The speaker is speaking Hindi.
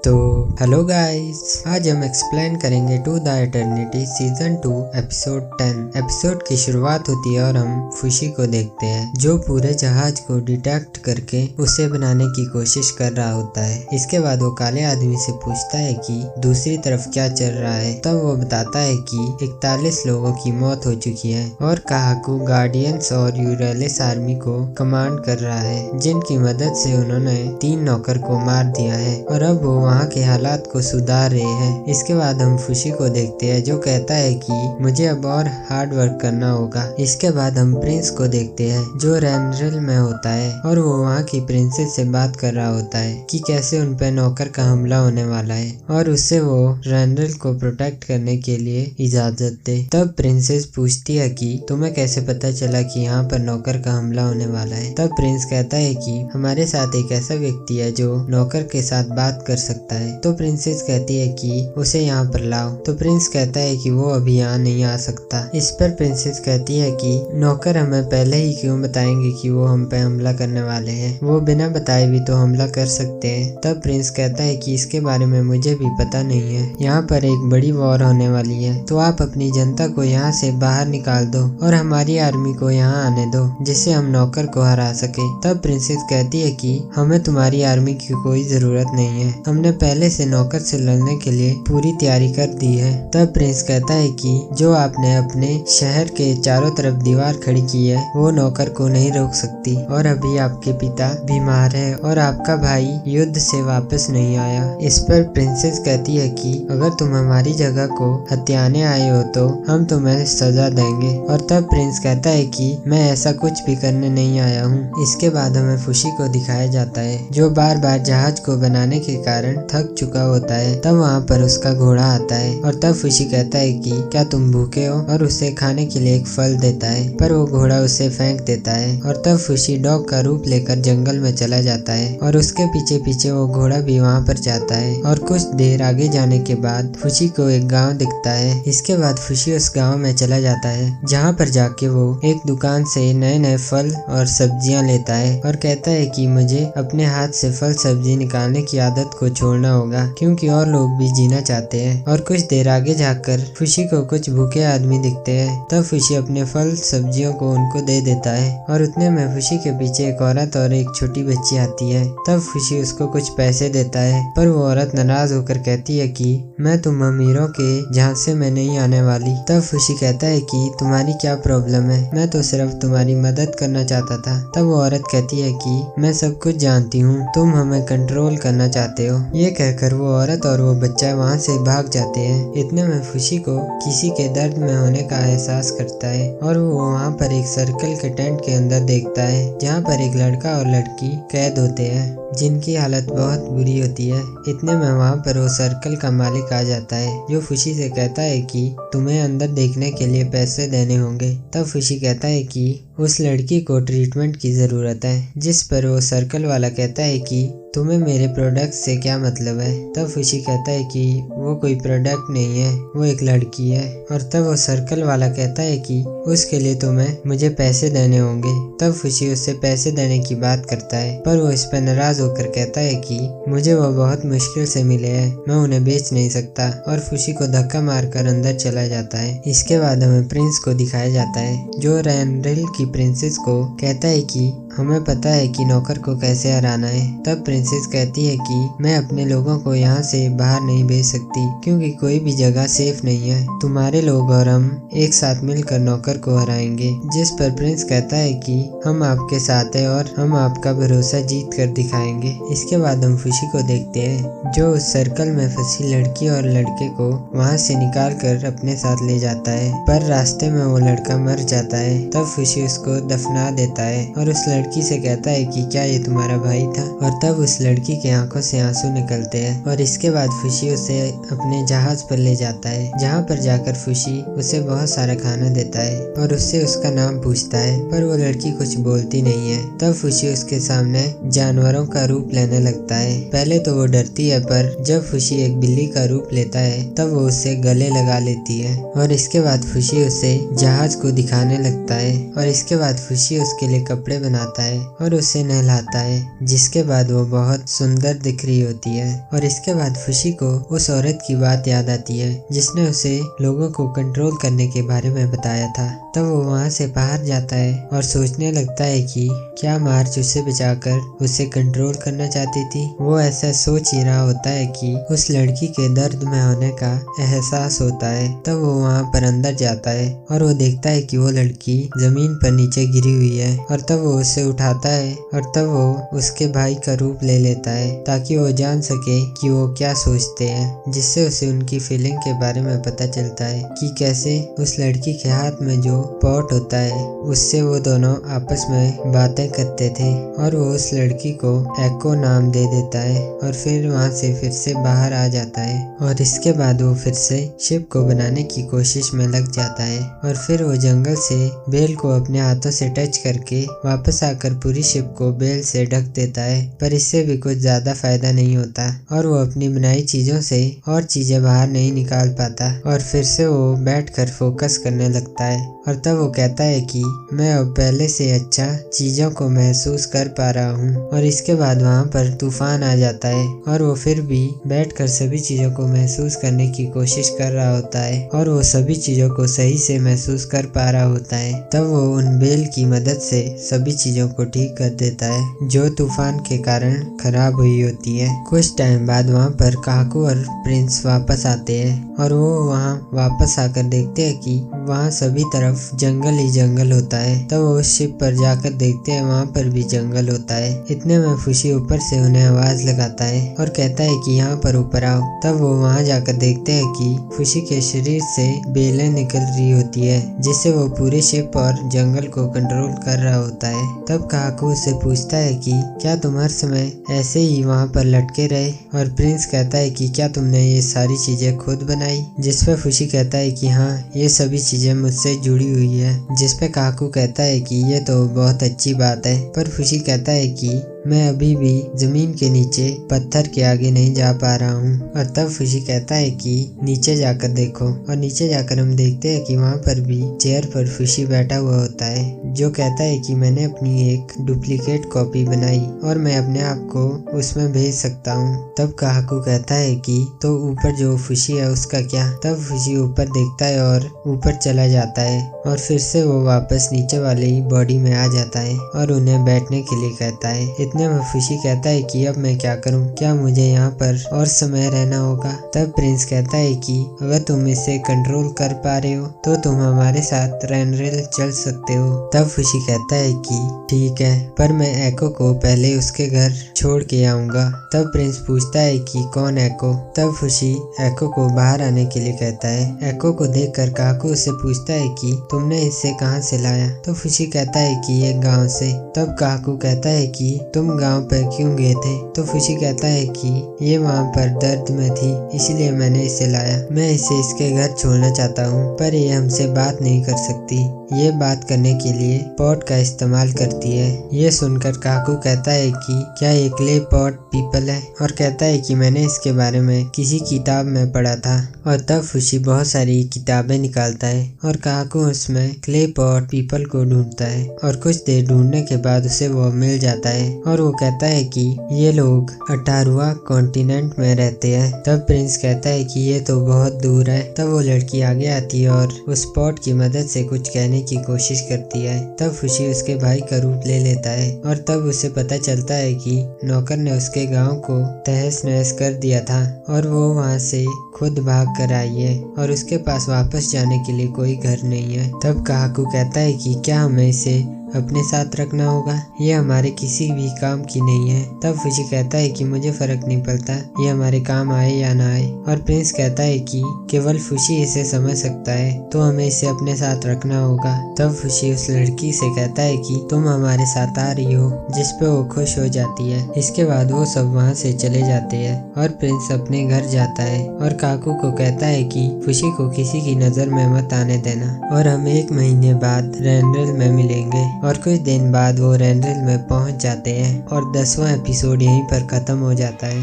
तो हेलो गाइस, आज हम एक्सप्लेन करेंगे to the eternity season 2 episode 10। Episode की शुरुआत होती है और हम फुशी को देखते हैं जो पूरे जहाज को डिटेक्ट करके उसे बनाने की कोशिश कर रहा होता है। इसके बाद वो काले आदमी से पूछता है कि दूसरी तरफ क्या चल रहा है। तब वो बताता है कि 41 लोगों की मौत हो चुकी है और काहाकू गार्डियंस और यूरेलिस आर्मी को कमांड कर रहा है, जिनकी मदद से उन्होंने 3 नौकर को मार दिया है और अब वो वहाँ के हालात को सुधार रहे हैं। इसके बाद हम फुशी को देखते हैं जो कहता है कि मुझे अब और हार्ड वर्क करना होगा। इसके बाद हम प्रिंस को देखते हैं जो रैनरिल में होता है और वो वहाँ की प्रिंसेस से बात कर रहा होता है कि कैसे उन पे नौकर का हमला होने वाला है और उससे वो रैनरिल को प्रोटेक्ट करने के लिए इजाजत दे। तब प्रिंसेस पूछती है कि तुम्हें कैसे पता चला कि यहाँ पर नौकर का हमला होने वाला है। तब प्रिंस कहता है कि हमारे साथ एक ऐसा व्यक्ति है जो नौकर के साथ बात कर सकता है। तो प्रिंसेस कहती है कि उसे यहाँ पर लाओ। तो प्रिंस कहता है कि वो अभी यहाँ नहीं आ सकता। इस पर प्रिंसेस कहती है कि नौकर हमें पहले ही क्यों बताएंगे कि वो हम पे हमला करने वाले हैं, वो बिना बताए भी तो हमला कर सकते हैं। तब प्रिंस कहता है कि इसके बारे में मुझे भी पता नहीं है, यहाँ पर एक बड़ी वॉर होने वाली है, तो आप अपनी जनता को यहाँ से बाहर निकाल दो और हमारी आर्मी को यहाँ आने दो जिससे हम नौकर को हरा सके। तब प्रिंसेस कहती है कि हमें तुम्हारी आर्मी की कोई जरूरत नहीं है, हमने पहले से नौकर से लड़ने के लिए पूरी तैयारी कर दी है। तब प्रिंस कहता है कि जो आपने अपने शहर के चारों तरफ दीवार खड़ी की है वो नौकर को नहीं रोक सकती और अभी आपके पिता बीमार है और आपका भाई युद्ध से वापस नहीं आया। इस पर प्रिंसेस कहती है कि अगर तुम हमारी जगह को हथियाने आए हो तो हम तुम्हें सजा देंगे। और तब प्रिंस कहता है कि मैं ऐसा कुछ भी करने नहीं आया हूँ। इसके बाद हमें फुशी को दिखाया जाता है जो बार बार जहाज को बनाने के कारण थक चुका होता है। तब वहाँ पर उसका घोड़ा आता है और तब फुशी कहता है कि क्या तुम भूखे हो और उसे खाने के लिए एक फल देता है, पर वो घोड़ा उसे फेंक देता है। और तब फुशी डॉग का रूप लेकर जंगल में चला जाता है और उसके पीछे पीछे वो घोड़ा भी वहाँ पर जाता है। और कुछ देर आगे जाने के बाद फुशी को एक गाँव दिखता है। इसके बाद फुशी उस गाँव में चला जाता है जहाँ पर जाके वो एक दुकान से नए नए फल और सब्जियाँ लेता है और कहता है कि मुझे अपने हाथ से फल सब्जी निकालने की आदत को छोड़ना होगा क्योंकि और लोग भी जीना चाहते हैं। और कुछ देर आगे जाकर फुशी को कुछ भूखे आदमी दिखते हैं। तब फुशी अपने फल सब्जियों को उनको दे देता है और उतने में फुशी के पीछे एक औरत और एक छोटी बच्ची आती है। तब फुशी उसको कुछ पैसे देता है पर वो औरत नाराज होकर कहती है कि मैं तुम अमीरों के झांसे में नहीं आने वाली। तब फुशी कहता है कि तुम्हारी क्या प्रॉब्लम है, मैं तो सिर्फ तुम्हारी मदद करना चाहता था। तब वो औरत कहती है कि मैं सब कुछ जानती हूँ, तुम हमें कंट्रोल करना चाहते हो। ये कहकर वो औरत और वो बच्चा वहाँ से भाग जाते हैं। इतने में फुशी को किसी के दर्द में होने का एहसास करता है और वो वहाँ पर एक सर्कल के टेंट के अंदर देखता है जहाँ पर एक लड़का और लड़की कैद होते हैं जिनकी हालत बहुत बुरी होती है। इतने में वहाँ पर वो सर्कल का मालिक आ जाता है जो फुशी से कहता है कि तुम्हें अंदर देखने के लिए पैसे देने होंगे। तब फुशी कहता है कि उस लड़की को ट्रीटमेंट की ज़रूरत है, जिस पर वो सर्कल वाला कहता है कि तुम्हें मेरे प्रोडक्ट से क्या मतलब है। तब फुशी कहता है कि वो कोई प्रोडक्ट नहीं है, वो एक लड़की है। और तब वो सर्कल वाला कहता है कि उसके लिए तुम्हें मुझे पैसे देने होंगे। तब फुशी उससे पैसे देने की बात करता है पर वो इस पर नाराज होकर कहता है कि मुझे वो बहुत मुश्किल से मिले हैं, मैं उन्हें बेच नहीं सकता। और फुशी को धक्का मारकर अंदर चला जाता है। इसके बाद हमें प्रिंस को दिखाया जाता है जो रैनरिल की प्रिंसेस को कहता है कि हमें पता है कि नौकर को कैसे हराना है। तब प्रिंसेस कहती है कि मैं अपने लोगों को यहाँ से बाहर नहीं भेज सकती क्योंकि कोई भी जगह सेफ नहीं है, तुम्हारे लोग और हम एक साथ मिलकर नौकर को हराएंगे। जिस पर प्रिंस कहता है कि हम आपके साथ हैं और हम आपका भरोसा जीत कर दिखाएंगे। इसके बाद हम फुशी को देखते हैं जो उस सर्कल में फंसी लड़की और लड़के को वहाँ से निकाल कर अपने साथ ले जाता है, पर रास्ते में वो लड़का मर जाता है। तब फुशी उसको दफना देता है और उस लड़की से कहता है कि क्या ये तुम्हारा भाई था। और तब उस लड़की के आंखों से आंसू निकलते हैं और इसके बाद फुशी उसे अपने जहाज पर ले जाता है जहाँ पर जाकर फुशी उसे बहुत सारा खाना देता है और उससे उसका नाम पूछता है, पर वो लड़की कुछ बोलती नहीं है। तब फुशी उसके सामने जानवरों का रूप लेने लगता है। पहले तो वो डरती है पर जब फुशी एक बिल्ली का रूप लेता है तब वो उससे गले लगा लेती है और इसके बाद फुशी उसे जहाज को दिखाने लगता है और इसके बाद फुशी उसके लिए कपड़े बनाता आता है और उसे नहलाता है, जिसके बाद वो बहुत सुंदर दिख रही होती है। और इसके बाद खुशी को उस औरत की बात याद आती है जिसने उसे लोगों को कंट्रोल करने के बारे में बताया था। तब वो वहाँ से बाहर जाता है और सोचने लगता है कि क्या मार्च उसे बचाकर उसे कंट्रोल करना चाहती थी। वो ऐसा सोच ही रहा होता है कि उस लड़की के दर्द में होने का एहसास होता है। तब वो वहाँ पर अंदर जाता है और वो देखता है कि वो लड़की जमीन पर नीचे गिरी हुई है। और तब वो उसे उठाता है और तब वो उसके भाई का रूप ले लेता है ताकि वो जान सके कि वो क्या सोचते हैं, जिससे उसे उनकी फीलिंग के बारे में पता चलता है कि कैसे उस लड़की के हाथ में जो पॉट होता है उससे वो दोनों आपस में बातें करते थे। और वो उस लड़की को एको नाम दे देता है और फिर वहाँ से फिर से बाहर आ जाता है। और इसके बाद वो फिर से शिप को बनाने की कोशिश में लग जाता है और फिर वो जंगल से बेल को अपने हाथों से टच करके वापस आकर पूरी शिप को बेल से ढक देता है। पर इससे भी कुछ ज्यादा फायदा नहीं होता और वो अपनी बनाई चीजों से और चीजें बाहर नहीं निकाल पाता। और फिर से वो बैठकर फोकस करने लगता है और तब वो कहता है कि मैं अब पहले से अच्छा चीजों को महसूस कर पा रहा हूँ। और इसके बाद वहाँ पर तूफान आ जाता है और वो फिर भी बैठकर सभी चीजों को महसूस करने की कोशिश कर रहा होता है और वो सभी चीजों को सही से महसूस कर पा रहा होता है। तब वो उन बेल की मदद से सभी चीजों को ठीक कर देता है जो तूफान के कारण खराब हुई होती है। कुछ टाइम बाद वहाँ पर काकू और प्रिंस वापस आते हैं और वो वहाँ वापस आकर देखते हैं कि वहाँ सभी तरफ जंगल ही जंगल होता है। तब वो उस शिप पर जाकर देखते हैं वहाँ पर भी जंगल होता है। इतने में खुशी ऊपर से उन्हें आवाज लगाता है और कहता है कि यहाँ पर ऊपर आओ। तब वो वहाँ जाकर देखते हैं कि खुशी के शरीर से बेलें निकल रही होती है, जिससे वो पूरे शिप और जंगल को कंट्रोल कर रहा होता है। तब काकू उससे पूछता है कि क्या तुम हर समय ऐसे ही वहाँ पर लटके रहे। और प्रिंस कहता है कि क्या तुमने ये सारी चीजें खुद बनाई। जिस पे खुशी कहता है कि हाँ, ये सभी चीजें मुझसे जुड़ी हुई है। जिस पे काकू कहता है कि ये तो बहुत अच्छी बात है। पर खुशी कहता है कि मैं अभी भी जमीन के नीचे पत्थर के आगे नहीं जा पा रहा हूँ। और तब खुशी कहता है कि नीचे जाकर देखो। और नीचे जाकर हम देखते हैं कि वहाँ पर भी चेयर पर खुशी बैठा हुआ होता है, जो कहता है कि मैंने अपनी एक डुप्लीकेट कॉपी बनाई और मैं अपने आप को उसमें भेज सकता हूँ। तब काकू कहता है कि तो ऊपर जो खुशी है उसका क्या। तब खुशी ऊपर देखता है और ऊपर चला जाता है और फिर से वो वापस नीचे वाली बॉडी में आ जाता है और उन्हें बैठने के लिए कहता है। इतने में खुशी कहता है कि अब मैं क्या करूं, क्या मुझे यहाँ पर और समय रहना होगा। तब प्रिंस कहता है कि अगर तुम इसे कंट्रोल कर पा रहे हो तो तुम हमारे साथ रैनरेल चल सकते हो। तब खुशी कहता है कि ठीक है, पर मैं एको को पहले उसके घर छोड़ के आऊंगा। तब प्रिंस पूछता है कि कौन एको। तब खुशी एको को बाहर आने के लिए कहता है। एको को देखकर काकू उससे पूछता है कि तुमने इसे कहाँ से लाया। तो खुशी कहता है कि एक गाँव से। तब काकू कहता है कि तुम गांव पर क्यों गए थे। तो खुशी कहता है कि ये वहाँ पर दर्द में थी, इसलिए मैंने इसे लाया। मैं इसे इसके घर छोड़ना चाहता हूँ, पर ये हमसे बात नहीं कर सकती। ये बात करने के लिए पॉट का इस्तेमाल करती है। ये सुनकर काकू कहता है कि क्या ये क्ले पॉट पीपल है, और कहता है कि मैंने इसके बारे में किसी किताब में पढ़ा था। और तब खुशी बहुत सारी किताबें निकालता है और काकू उसमें क्ले पॉट पीपल को ढूंढता है और कुछ देर ढूंढने के बाद उसे वो मिल जाता है और वो कहता है कि ये लोग 18वां कॉन्टिनेंट में रहते हैं। तब प्रिंस कहता है कि ये तो बहुत दूर है। तब वो लड़की आगे आती है और उस पॉट की मदद से कुछ कहने की कोशिश करती है। तब खुशी उसके भाई का रूप ले लेता है और तब उसे पता चलता है कि नौकर ने उसके गांव को तहस नहस कर दिया था और वो वहां से खुद भाग कर आई है और उसके पास वापस जाने के लिए कोई घर नहीं है। तब काकू कहता है कि क्या हमें इसे अपने साथ रखना होगा, ये हमारे किसी भी काम की नहीं है। तब खुशी कहता है कि मुझे फर्क नहीं पड़ता ये हमारे काम आए या ना आए। और प्रिंस कहता है कि केवल खुशी इसे समझ सकता है, तो हमें इसे अपने साथ रखना होगा। तब खुशी उस लड़की से कहता है कि तुम हमारे साथ आ रही हो, जिस पे वो खुश हो जाती है। इसके बाद वो सब वहाँ से चले जाते हैं और प्रिंस अपने घर जाता है और काकू को कहता है कि खुशी को किसी की नजर में मत आने देना और हम 1 महीने बाद रैनरेल में मिलेंगे। और कुछ दिन बाद वो रैनरेल में पहुंच जाते हैं और 10वां एपिसोड यहीं पर खत्म हो जाता है।